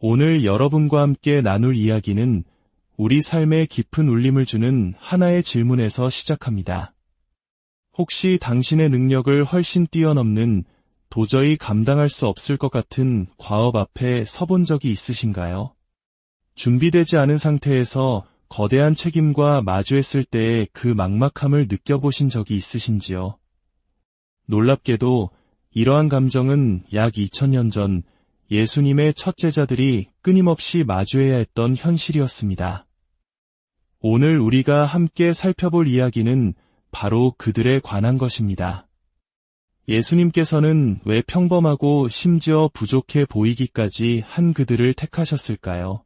오늘 여러분과 함께 나눌 이야기는 우리 삶에 깊은 울림을 주는 하나의 질문에서 시작합니다. 혹시 당신의 능력을 훨씬 뛰어넘는 도저히 감당할 수 없을 것 같은 과업 앞에 서본 적이 있으신가요? 준비되지 않은 상태에서 거대한 책임과 마주했을 때의 그 막막함을 느껴보신 적이 있으신지요? 놀랍게도 이러한 감정은 약 2000년 전 예수님의 첫 제자들이 끊임없이 마주해야 했던 현실이었습니다. 오늘 우리가 함께 살펴볼 이야기는 바로 그들에 관한 것입니다. 예수님께서는 왜 평범하고 심지어 부족해 보이기까지 한 그들을 택하셨을까요?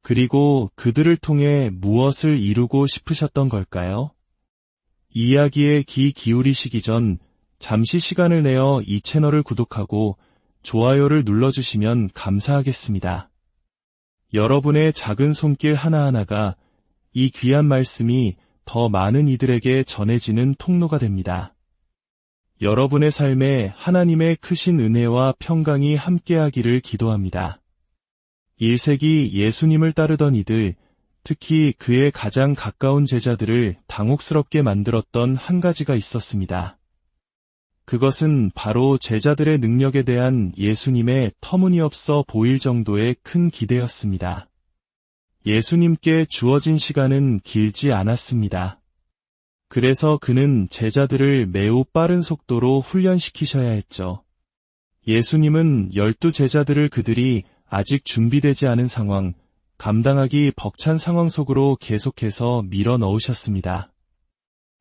그리고 그들을 통해 무엇을 이루고 싶으셨던 걸까요? 이야기에 귀 기울이시기 전 잠시 시간을 내어 이 채널을 구독하고 좋아요를 눌러주시면 감사하겠습니다. 여러분의 작은 손길 하나하나가 이 귀한 말씀이 더 많은 이들에게 전해지는 통로가 됩니다. 여러분의 삶에 하나님의 크신 은혜와 평강이 함께하기를 기도합니다. 1세기 예수님을 따르던 이들, 특히 그의 가장 가까운 제자들을 당혹스럽게 만들었던 한 가지가 있었습니다. 그것은 바로 제자들의 능력에 대한 예수님의 터무니없어 보일 정도의 큰 기대였습니다. 예수님께 주어진 시간은 길지 않았습니다. 그래서 그는 제자들을 매우 빠른 속도로 훈련시키셔야 했죠. 예수님은 12 제자들을 그들이 아직 준비되지 않은 상황, 감당하기 벅찬 상황 속으로 계속해서 밀어 넣으셨습니다.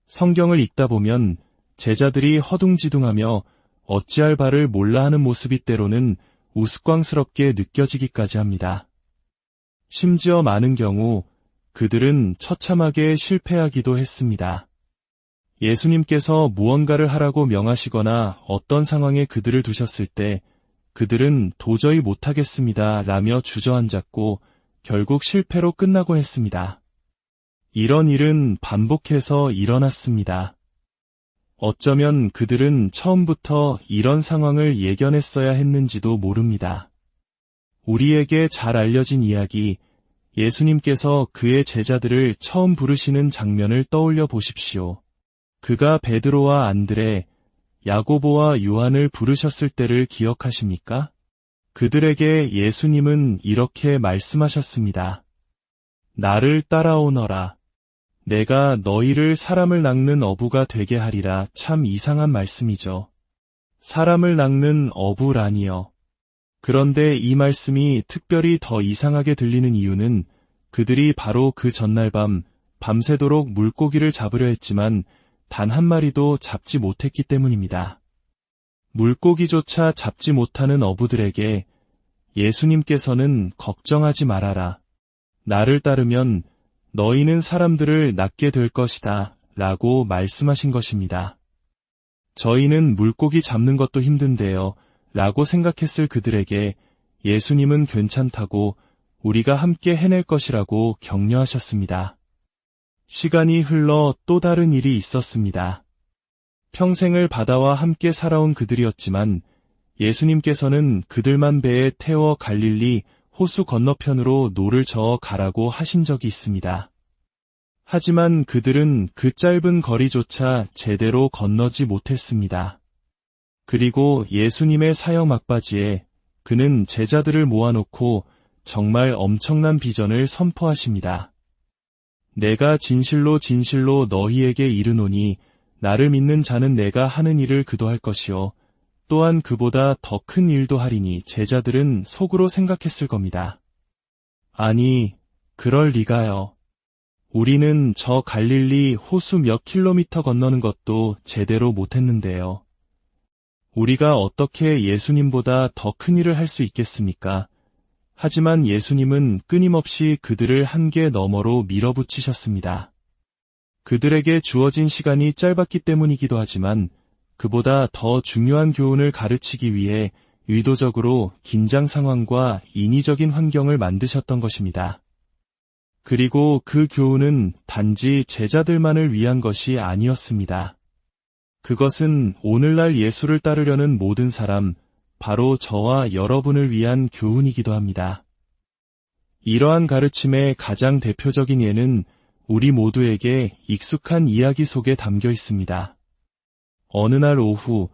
성경을 읽다 보면 제자들이 허둥지둥하며 어찌할 바를 몰라 하는 모습이 때로는 우스꽝스럽게 느껴지기까지 합니다. 심지어 많은 경우 그들은 처참하게 실패하기도 했습니다. 예수님께서 무언가를 하라고 명하시거나 어떤 상황에 그들을 두셨을 때 그들은 도저히 못하겠습니다 라며 주저앉았고 결국 실패로 끝나곤 했습니다. 이런 일은 반복해서 일어났습니다. 어쩌면 그들은 처음부터 이런 상황을 예견했어야 했는지도 모릅니다. 우리에게 잘 알려진 이야기, 예수님께서 그의 제자들을 처음 부르시는 장면을 떠올려 보십시오. 그가 베드로와 안드레, 야고보와 요한을 부르셨을 때를 기억하십니까? 그들에게 예수님은 이렇게 말씀하셨습니다. 나를 따라오너라. 내가 너희를 사람을 낚는 어부가 되게 하리라. 참 이상한 말씀이죠. 사람을 낚는 어부라니요. 그런데 이 말씀이 특별히 더 이상하게 들리는 이유는 그들이 바로 그 전날 밤새도록 물고기를 잡으려 했지만 단 한 마리도 잡지 못했기 때문입니다. 물고기조차 잡지 못하는 어부들에게 예수님께서는 걱정하지 말아라. 나를 따르면 너희는 사람들을 낚게 될 것이다 라고 말씀하신 것입니다. 저희는 물고기 잡는 것도 힘든데요 라고 생각했을 그들에게 예수님은 괜찮다고 우리가 함께 해낼 것이라고 격려하셨습니다. 시간이 흘러 또 다른 일이 있었습니다. 평생을 바다와 함께 살아온 그들이었지만 예수님께서는 그들만 배에 태워 갈릴리 호수 건너편으로 노를 저어 가라고 하신 적이 있습니다. 하지만 그들은 그 짧은 거리조차 제대로 건너지 못했습니다. 그리고 예수님의 사역 막바지에 그는 제자들을 모아놓고 정말 엄청난 비전을 선포하십니다. 내가 진실로 진실로 너희에게 이르노니 나를 믿는 자는 내가 하는 일을 그도 할 것이요 또한 그보다 더 큰 일도 하리니 제자들은 속으로 생각했을 겁니다. 아니, 그럴 리가요. 우리는 저 갈릴리 호수 몇 킬로미터 건너는 것도 제대로 못했는데요. 우리가 어떻게 예수님보다 더 큰 일을 할 수 있겠습니까? 하지만 예수님은 끊임없이 그들을 한계 너머로 밀어붙이셨습니다. 그들에게 주어진 시간이 짧았기 때문이기도 하지만 그보다 더 중요한 교훈을 가르치기 위해 의도적으로 긴장 상황과 인위적인 환경을 만드셨던 것입니다. 그리고 그 교훈은 단지 제자들만을 위한 것이 아니었습니다. 그것은 오늘날 예수를 따르려는 모든 사람, 바로 저와 여러분을 위한 교훈이기도 합니다. 이러한 가르침의 가장 대표적인 예는 우리 모두에게 익숙한 이야기 속에 담겨 있습니다. 어느 날 오후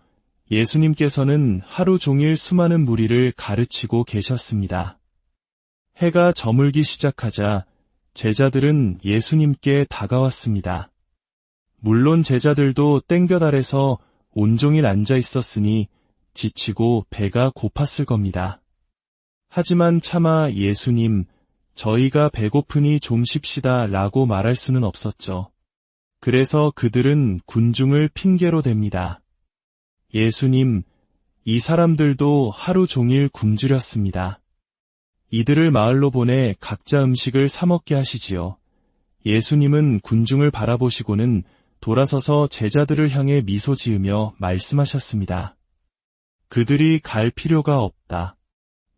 예수님께서는 하루 종일 수많은 무리를 가르치고 계셨습니다. 해가 저물기 시작하자 제자들은 예수님께 다가왔습니다. 물론 제자들도 땡볕 아래서 온종일 앉아 있었으니 지치고 배가 고팠을 겁니다. 하지만 차마 예수님, 저희가 배고프니 좀 쉽시다 라고 말할 수는 없었죠. 그래서 그들은 군중을 핑계로 댑니다. 예수님, 이 사람들도 하루 종일 굶주렸습니다. 이들을 마을로 보내 각자 음식을 사 먹게 하시지요. 예수님은 군중을 바라보시고는 돌아서서 제자들을 향해 미소 지으며 말씀하셨습니다. 그들이 갈 필요가 없다.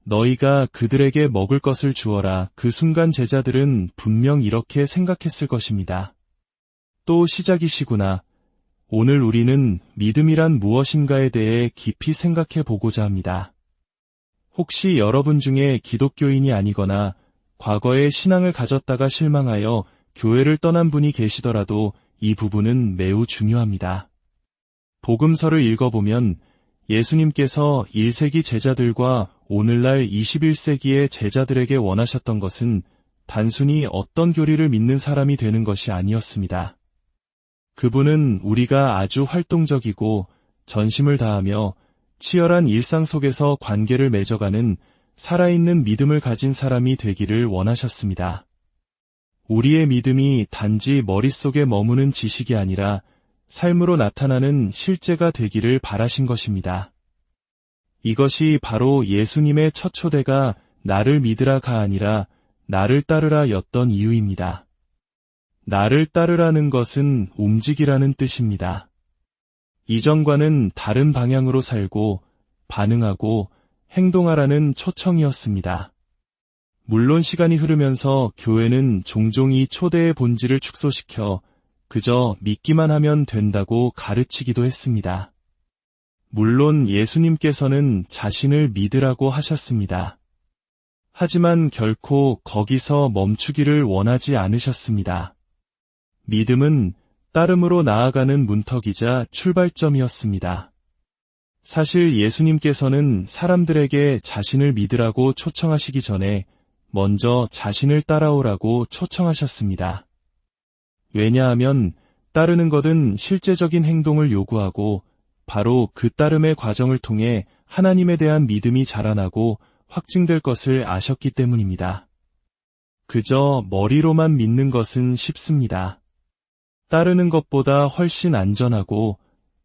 너희가 그들에게 먹을 것을 주어라. 그 순간 제자들은 분명 이렇게 생각했을 것입니다. 또 시작이시구나. 오늘 우리는 믿음이란 무엇인가에 대해 깊이 생각해 보고자 합니다. 혹시 여러분 중에 기독교인이 아니거나 과거에 신앙을 가졌다가 실망하여 교회를 떠난 분이 계시더라도 이 부분은 매우 중요합니다. 복음서를 읽어보면 예수님께서 1세기 제자들과 오늘날 21세기의 제자들에게 원하셨던 것은 단순히 어떤 교리를 믿는 사람이 되는 것이 아니었습니다. 그분은 우리가 아주 활동적이고 전심을 다하며 치열한 일상 속에서 관계를 맺어가는 살아있는 믿음을 가진 사람이 되기를 원하셨습니다. 우리의 믿음이 단지 머릿속에 머무는 지식이 아니라 삶으로 나타나는 실제가 되기를 바라신 것입니다. 이것이 바로 예수님의 첫 초대가 나를 믿으라가 아니라 나를 따르라 였던 이유입니다. 나를 따르라는 것은 움직이라는 뜻입니다. 이전과는 다른 방향으로 살고 반응하고 행동하라는 초청이었습니다. 물론 시간이 흐르면서 교회는 종종 이 초대의 본질을 축소시켜 그저 믿기만 하면 된다고 가르치기도 했습니다. 물론 예수님께서는 자신을 믿으라고 하셨습니다. 하지만 결코 거기서 멈추기를 원하지 않으셨습니다. 믿음은 따름으로 나아가는 문턱이자 출발점이었습니다. 사실 예수님께서는 사람들에게 자신을 믿으라고 초청하시기 전에 먼저 자신을 따라오라고 초청하셨습니다. 왜냐하면 따르는 것은 실제적인 행동을 요구하고 바로 그 따름의 과정을 통해 하나님에 대한 믿음이 자라나고 확증될 것을 아셨기 때문입니다. 그저 머리로만 믿는 것은 쉽습니다. 따르는 것보다 훨씬 안전하고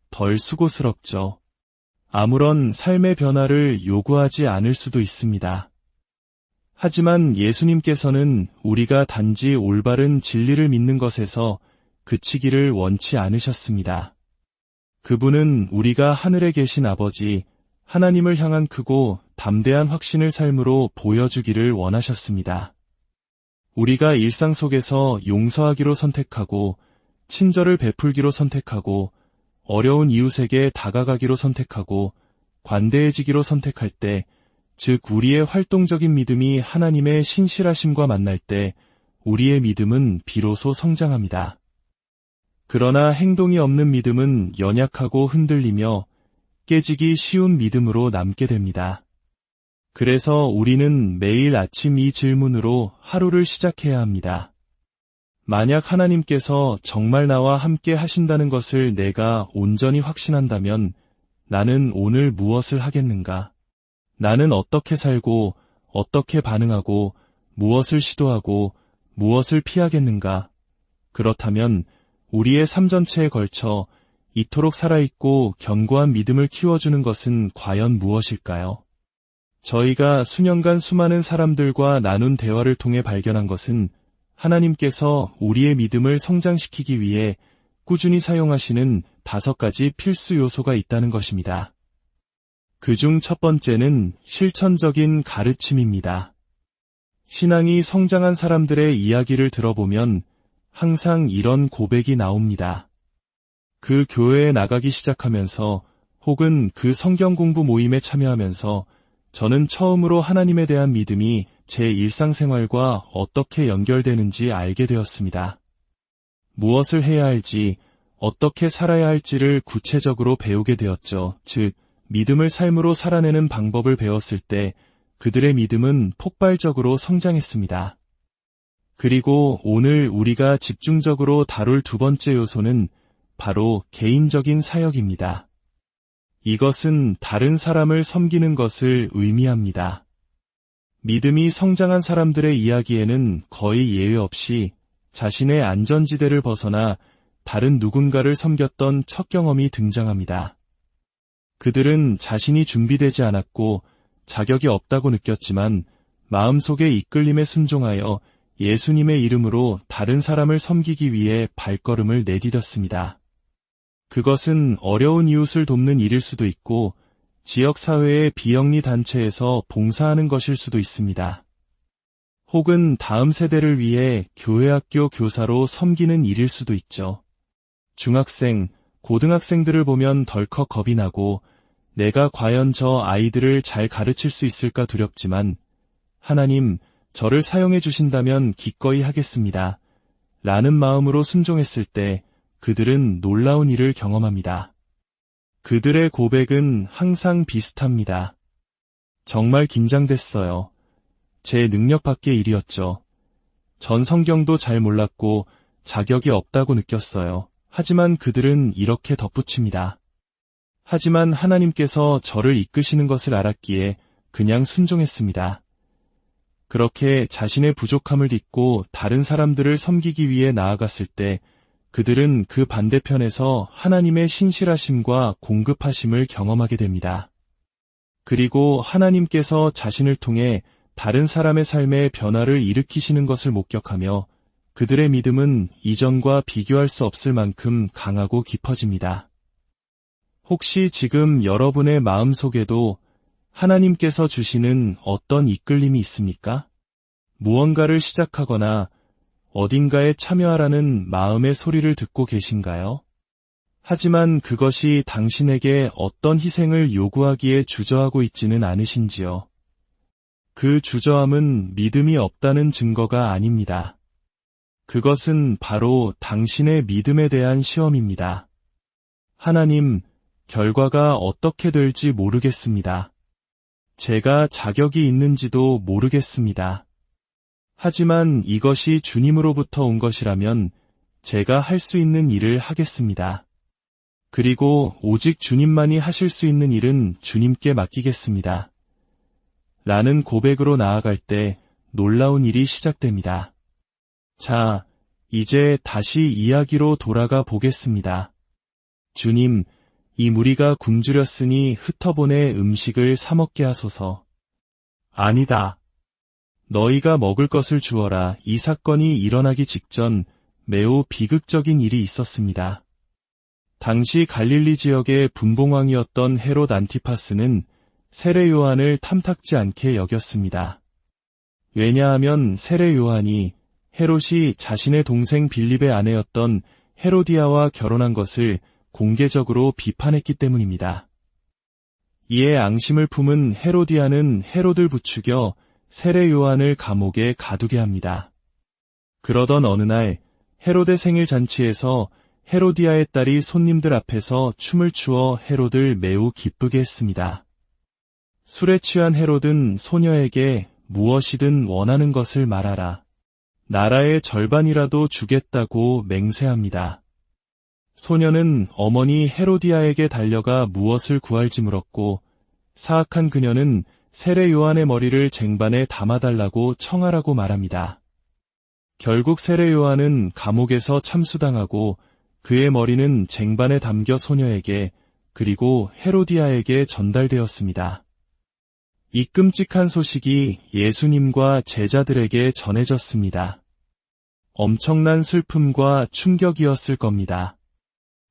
덜 수고스럽죠. 아무런 삶의 변화를 요구하지 않을 수도 있습니다. 하지만 예수님께서는 우리가 단지 올바른 진리를 믿는 것에서 그치기를 원치 않으셨습니다. 그분은 우리가 하늘에 계신 아버지, 하나님을 향한 크고 담대한 확신을 삶으로 보여주기를 원하셨습니다. 우리가 일상 속에서 용서하기로 선택하고 친절을 베풀기로 선택하고 어려운 이웃에게 다가가기로 선택하고 관대해지기로 선택할 때, 즉 우리의 활동적인 믿음이 하나님의 신실하심과 만날 때 우리의 믿음은 비로소 성장합니다. 그러나 행동이 없는 믿음은 연약하고 흔들리며 깨지기 쉬운 믿음으로 남게 됩니다. 그래서 우리는 매일 아침 이 질문으로 하루를 시작해야 합니다. 만약 하나님께서 정말 나와 함께 하신다는 것을 내가 온전히 확신한다면 나는 오늘 무엇을 하겠는가? 나는 어떻게 살고 어떻게 반응하고 무엇을 시도하고 무엇을 피하겠는가? 그렇다면 우리의 삶 전체에 걸쳐 이토록 살아있고 견고한 믿음을 키워주는 것은 과연 무엇일까요? 저희가 수년간 수많은 사람들과 나눈 대화를 통해 발견한 것은 하나님께서 우리의 믿음을 성장시키기 위해 꾸준히 사용하시는 5가지 필수 요소가 있다는 것입니다. 그중 첫 번째는 실천적인 가르침입니다. 신앙이 성장한 사람들의 이야기를 들어보면 항상 이런 고백이 나옵니다. 그 교회에 나가기 시작하면서 혹은 그 성경 공부 모임에 참여하면서 저는 처음으로 하나님에 대한 믿음이 제 일상생활과 어떻게 연결되는지 알게 되었습니다. 무엇을 해야 할지, 어떻게 살아야 할지를 구체적으로 배우게 되었죠. 즉, 믿음을 삶으로 살아내는 방법을 배웠을 때 그들의 믿음은 폭발적으로 성장했습니다. 그리고 오늘 우리가 집중적으로 다룰 두 번째 요소는 바로 개인적인 사역입니다. 이것은 다른 사람을 섬기는 것을 의미합니다. 믿음이 성장한 사람들의 이야기에는 거의 예외 없이 자신의 안전지대를 벗어나 다른 누군가를 섬겼던 첫 경험이 등장합니다. 그들은 자신이 준비되지 않았고 자격이 없다고 느꼈지만 마음속의 이끌림에 순종하여 예수님의 이름으로 다른 사람을 섬기기 위해 발걸음을 내디뎠습니다. 그것은 어려운 이웃을 돕는 일일 수도 있고 지역사회의 비영리 단체에서 봉사하는 것일 수도 있습니다. 혹은 다음 세대를 위해 교회학교 교사로 섬기는 일일 수도 있죠. 중학생, 고등학생들을 보면 덜컥 겁이 나고 내가 과연 저 아이들을 잘 가르칠 수 있을까 두렵지만 하나님, 저를 사용해 주신다면 기꺼이 하겠습니다. 라는 마음으로 순종했을 때 그들은 놀라운 일을 경험합니다. 그들의 고백은 항상 비슷합니다. 정말 긴장됐어요. 제 능력 밖의 일이었죠. 전 성경도 잘 몰랐고 자격이 없다고 느꼈어요. 하지만 그들은 이렇게 덧붙입니다. 하지만 하나님께서 저를 이끄시는 것을 알았기에 그냥 순종했습니다. 그렇게 자신의 부족함을 딛고 다른 사람들을 섬기기 위해 나아갔을 때 그들은 그 반대편에서 하나님의 신실하심과 공급하심을 경험하게 됩니다. 그리고 하나님께서 자신을 통해 다른 사람의 삶에 변화를 일으키시는 것을 목격하며 그들의 믿음은 이전과 비교할 수 없을 만큼 강하고 깊어집니다. 혹시 지금 여러분의 마음속에도 하나님께서 주시는 어떤 이끌림이 있습니까? 무언가를 시작하거나 어딘가에 참여하라는 마음의 소리를 듣고 계신가요? 하지만 그것이 당신에게 어떤 희생을 요구하기에 주저하고 있지는 않으신지요? 그 주저함은 믿음이 없다는 증거가 아닙니다. 그것은 바로 당신의 믿음에 대한 시험입니다. 하나님, 결과가 어떻게 될지 모르겠습니다. 제가 자격이 있는지도 모르겠습니다. 하지만 이것이 주님으로부터 온 것이라면 제가 할 수 있는 일을 하겠습니다. 그리고 오직 주님만이 하실 수 있는 일은 주님께 맡기겠습니다. 라는 고백으로 나아갈 때 놀라운 일이 시작됩니다. 자, 이제 다시 이야기로 돌아가 보겠습니다. 주님, 이 무리가 굶주렸으니 흩어보내 음식을 사 먹게 하소서. 아니다. 너희가 먹을 것을 주어라. 이 사건이 일어나기 직전 매우 비극적인 일이 있었습니다. 당시 갈릴리 지역의 분봉왕이었던 헤롯 안티파스는 세례 요한을 탐탁지 않게 여겼습니다. 왜냐하면 세례 요한이 헤롯이 자신의 동생 빌립의 아내였던 헤로디아와 결혼한 것을 공개적으로 비판했기 때문입니다. 이에 앙심을 품은 헤로디아는 헤롯을 부추겨 세례 요한을 감옥에 가두게 합니다. 그러던 어느 날 헤롯의 생일 잔치에서 헤로디아의 딸이 손님들 앞에서 춤을 추어 헤롯을 매우 기쁘게 했습니다. 술에 취한 헤롯은 소녀에게 무엇이든 원하는 것을 말하라. 나라의 절반이라도 주겠다고 맹세합니다. 소녀는 어머니 헤로디아에게 달려가 무엇을 구할지 물었고 사악한 그녀는 세례 요한의 머리를 쟁반에 담아달라고 청하라고 말합니다. 결국 세례 요한은 감옥에서 참수당하고 그의 머리는 쟁반에 담겨 소녀에게 그리고 헤로디아에게 전달되었습니다. 이 끔찍한 소식이 예수님과 제자들에게 전해졌습니다. 엄청난 슬픔과 충격이었을 겁니다.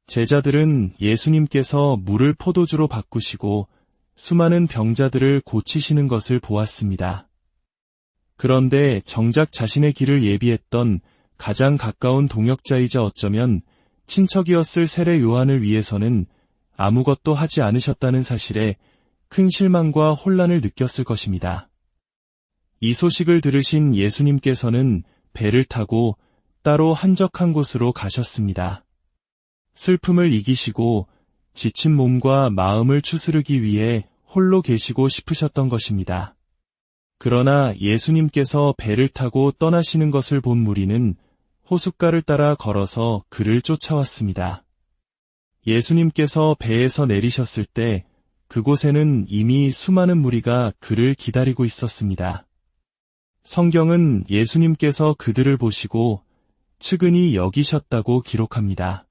제자들은 예수님께서 물을 포도주로 바꾸시고 수많은 병자들을 고치시는 것을 보았습니다. 그런데 정작 자신의 길을 예비했던 가장 가까운 동역자이자 어쩌면 친척이었을 세례 요한을 위해서는 아무것도 하지 않으셨다는 사실에 큰 실망과 혼란을 느꼈을 것입니다. 이 소식을 들으신 예수님께서는 배를 타고 따로 한적한 곳으로 가셨습니다. 슬픔을 이기시고 지친 몸과 마음을 추스르기 위해 홀로 계시고 싶으셨던 것입니다. 그러나 예수님께서 배를 타고 떠나시는 것을 본 무리는 호숫가를 따라 걸어서 그를 쫓아왔습니다. 예수님께서 배에서 내리셨을 때 그곳에는 이미 수많은 무리가 그를 기다리고 있었습니다. 성경은 예수님께서 그들을 보시고 측은히 여기셨다고 기록합니다.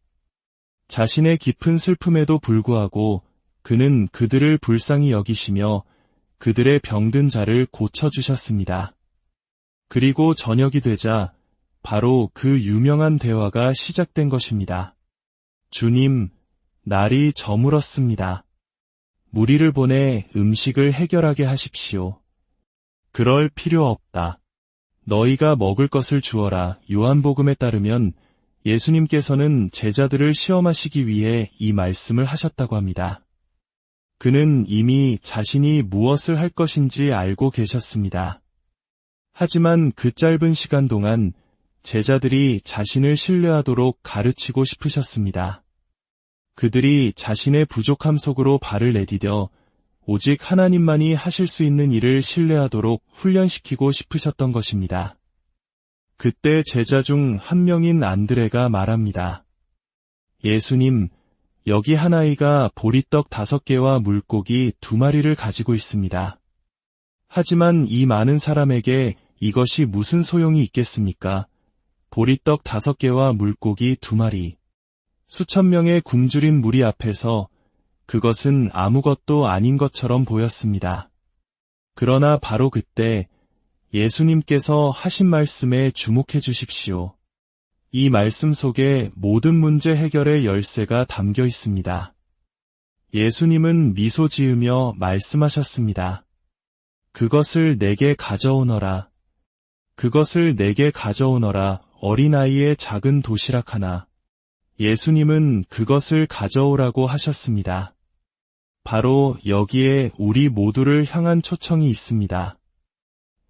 자신의 깊은 슬픔에도 불구하고 그는 그들을 불쌍히 여기시며 그들의 병든 자를 고쳐주셨습니다. 그리고 저녁이 되자 바로 그 유명한 대화가 시작된 것입니다. 주님, 날이 저물었습니다. 무리를 보내 음식을 해결하게 하십시오. 그럴 필요 없다. 너희가 먹을 것을 주어라. 요한복음에 따르면 예수님께서는 제자들을 시험하시기 위해 이 말씀을 하셨다고 합니다. 그는 이미 자신이 무엇을 할 것인지 알고 계셨습니다. 하지만 그 짧은 시간 동안 제자들이 자신을 신뢰하도록 가르치고 싶으셨습니다. 그들이 자신의 부족함 속으로 발을 내디뎌 오직 하나님만이 하실 수 있는 일을 신뢰하도록 훈련시키고 싶으셨던 것입니다. 그때 제자 중 한 명인 안드레가 말합니다. 예수님, 여기 한 아이가 보리떡 5개와 물고기 2마리를 가지고 있습니다. 하지만 이 많은 사람에게 이것이 무슨 소용이 있겠습니까? 보리떡 5개와 물고기 2마리. 수천 명의 굶주린 무리 앞에서 그것은 아무것도 아닌 것처럼 보였습니다. 그러나 바로 그때 예수님께서 하신 말씀에 주목해 주십시오. 이 말씀 속에 모든 문제 해결의 열쇠가 담겨 있습니다. 예수님은 미소 지으며 말씀하셨습니다. 그것을 내게 가져오너라. 그것을 내게 가져오너라. 어린아이의 작은 도시락 하나. 예수님은 그것을 가져오라고 하셨습니다. 바로 여기에 우리 모두를 향한 초청이 있습니다.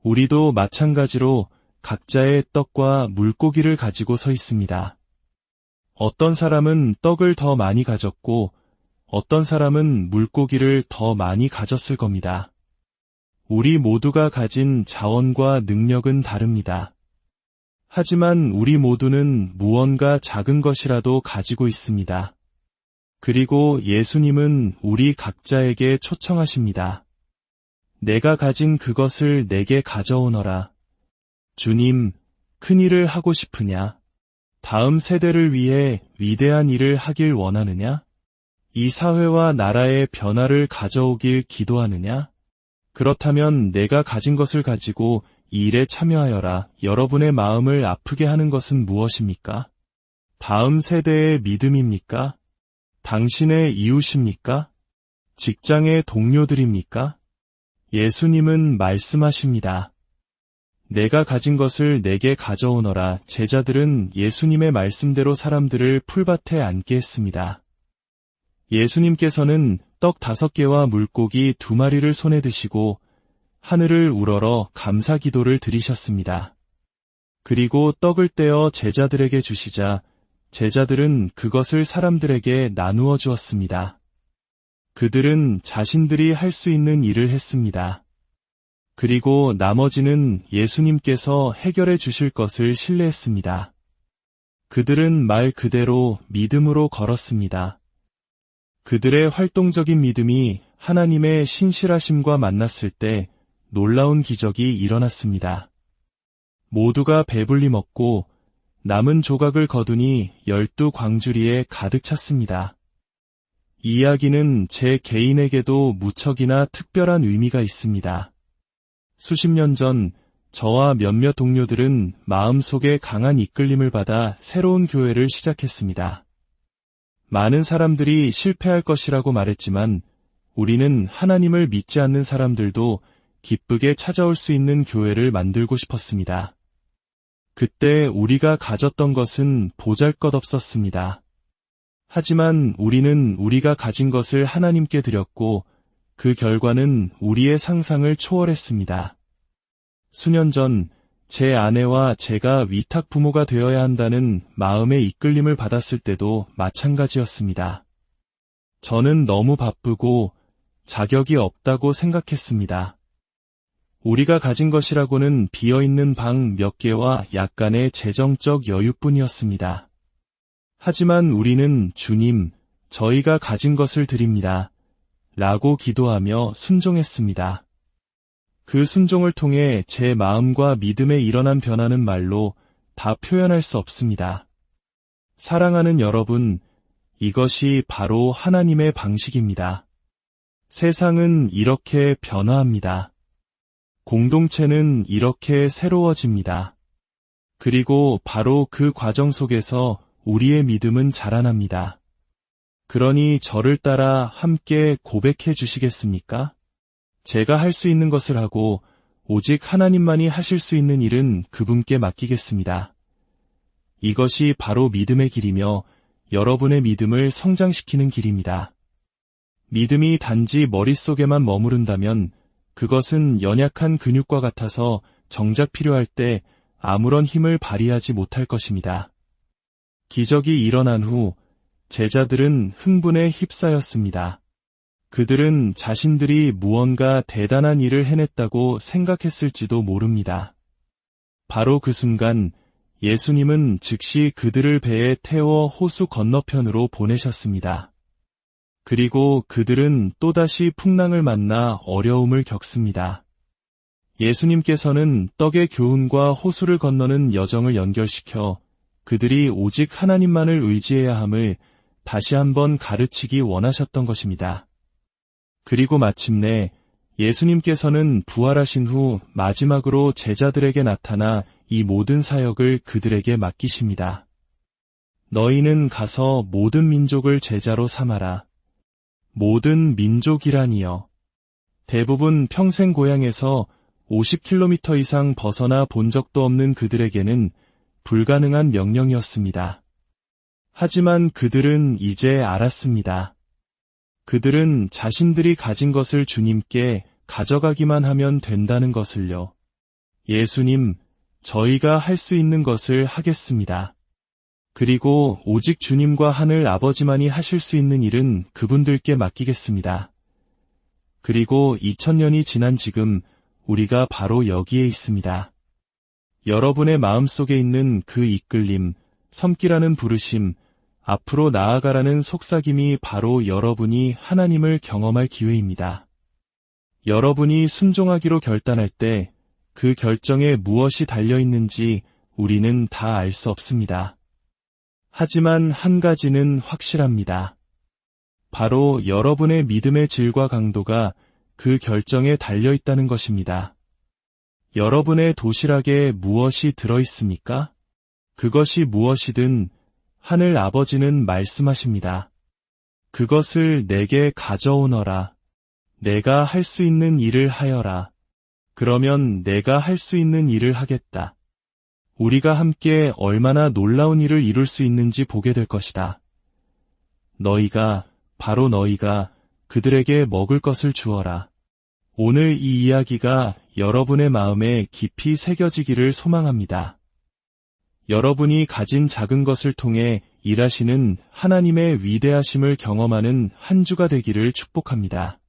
우리도 마찬가지로 각자의 떡과 물고기를 가지고 서 있습니다. 어떤 사람은 떡을 더 많이 가졌고 어떤 사람은 물고기를 더 많이 가졌을 겁니다. 우리 모두가 가진 자원과 능력은 다릅니다. 하지만 우리 모두는 무언가 작은 것이라도 가지고 있습니다. 그리고 예수님은 우리 각자에게 초청하십니다. 내가 가진 그것을 내게 가져오너라. 주님, 큰 일을 하고 싶으냐? 다음 세대를 위해 위대한 일을 하길 원하느냐? 이 사회와 나라의 변화를 가져오길 기도하느냐? 그렇다면 내가 가진 것을 가지고 이 일에 참여하여라. 여러분의 마음을 아프게 하는 것은 무엇입니까? 다음 세대의 믿음입니까? 당신의 이웃입니까? 직장의 동료들입니까? 예수님은 말씀하십니다. 내가 가진 것을 내게 가져오너라. 제자들은 예수님의 말씀대로 사람들을 풀밭에 앉게 했습니다. 예수님께서는 떡 5개와 물고기 2마리를 손에 드시고 하늘을 우러러 감사 기도를 드리셨습니다. 그리고 떡을 떼어 제자들에게 주시자 제자들은 그것을 사람들에게 나누어 주었습니다. 그들은 자신들이 할 수 있는 일을 했습니다. 그리고 나머지는 예수님께서 해결해 주실 것을 신뢰했습니다. 그들은 말 그대로 믿음으로 걸었습니다. 그들의 활동적인 믿음이 하나님의 신실하심과 만났을 때 놀라운 기적이 일어났습니다. 모두가 배불리 먹고 남은 조각을 거두니 12광주리에 가득 찼습니다. 이 이야기는 제 개인에게도 무척이나 특별한 의미가 있습니다. 수십 년 전 저와 몇몇 동료들은 마음속에 강한 이끌림을 받아 새로운 교회를 시작했습니다. 많은 사람들이 실패할 것이라고 말했지만 우리는 하나님을 믿지 않는 사람들도 기쁘게 찾아올 수 있는 교회를 만들고 싶었습니다. 그때 우리가 가졌던 것은 보잘것없었습니다. 하지만 우리는 우리가 가진 것을 하나님께 드렸고 그 결과는 우리의 상상을 초월했습니다. 수년 전 제 아내와 제가 위탁 부모가 되어야 한다는 마음의 이끌림을 받았을 때도 마찬가지였습니다. 저는 너무 바쁘고 자격이 없다고 생각했습니다. 우리가 가진 것이라고는 비어있는 방 몇 개와 약간의 재정적 여유뿐이었습니다. 하지만 우리는 주님, 저희가 가진 것을 드립니다. 라고 기도하며 순종했습니다. 그 순종을 통해 제 마음과 믿음에 일어난 변화는 말로 다 표현할 수 없습니다. 사랑하는 여러분, 이것이 바로 하나님의 방식입니다. 세상은 이렇게 변화합니다. 공동체는 이렇게 새로워집니다. 그리고 바로 그 과정 속에서 우리의 믿음은 자라납니다. 그러니 저를 따라 함께 고백해 주시겠습니까? 제가 할 수 있는 것을 하고 오직 하나님만이 하실 수 있는 일은 그분께 맡기겠습니다. 이것이 바로 믿음의 길이며 여러분의 믿음을 성장시키는 길입니다. 믿음이 단지 머릿속에만 머무른다면 그것은 연약한 근육과 같아서 정작 필요할 때 아무런 힘을 발휘하지 못할 것입니다. 기적이 일어난 후 제자들은 흥분에 휩싸였습니다. 그들은 자신들이 무언가 대단한 일을 해냈다고 생각했을지도 모릅니다. 바로 그 순간 예수님은 즉시 그들을 배에 태워 호수 건너편으로 보내셨습니다. 그리고 그들은 또다시 풍랑을 만나 어려움을 겪습니다. 예수님께서는 떡의 교훈과 호수를 건너는 여정을 연결시켜 그들이 오직 하나님만을 의지해야 함을 다시 한번 가르치기 원하셨던 것입니다. 그리고 마침내 예수님께서는 부활하신 후 마지막으로 제자들에게 나타나 이 모든 사역을 그들에게 맡기십니다. 너희는 가서 모든 민족을 제자로 삼아라. 모든 민족이라니요. 대부분 평생 고향에서 50km 이상 벗어나 본 적도 없는 그들에게는 불가능한 명령이었습니다. 하지만 그들은 이제 알았습니다. 그들은 자신들이 가진 것을 주님께 가져가기만 하면 된다는 것을요. 예수님, 저희가 할 수 있는 것을 하겠습니다. 그리고 오직 주님과 하늘 아버지만이 하실 수 있는 일은 그분들께 맡기겠습니다. 그리고 2000년이 지난 지금 우리가 바로 여기에 있습니다. 여러분의 마음속에 있는 그 이끌림, 섬기라는 부르심, 앞으로 나아가라는 속삭임이 바로 여러분이 하나님을 경험할 기회입니다. 여러분이 순종하기로 결단할 때 그 결정에 무엇이 달려있는지 우리는 다 알 수 없습니다. 하지만 한 가지는 확실합니다. 바로 여러분의 믿음의 질과 강도가 그 결정에 달려있다는 것입니다. 여러분의 도시락에 무엇이 들어있습니까? 그것이 무엇이든 하늘 아버지는 말씀하십니다. 그것을 내게 가져오너라. 내가 할 수 있는 일을 하여라. 그러면 내가 할 수 있는 일을 하겠다. 우리가 함께 얼마나 놀라운 일을 이룰 수 있는지 보게 될 것이다. 바로 너희가 그들에게 먹을 것을 주어라. 오늘 이 이야기가 여러분의 마음에 깊이 새겨지기를 소망합니다. 여러분이 가진 작은 것을 통해 일하시는 하나님의 위대하심을 경험하는 한 주가 되기를 축복합니다.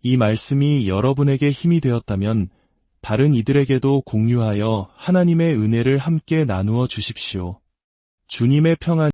이 말씀이 여러분에게 힘이 되었다면 다른 이들에게도 공유하여 하나님의 은혜를 함께 나누어 주십시오. 주님의 평안이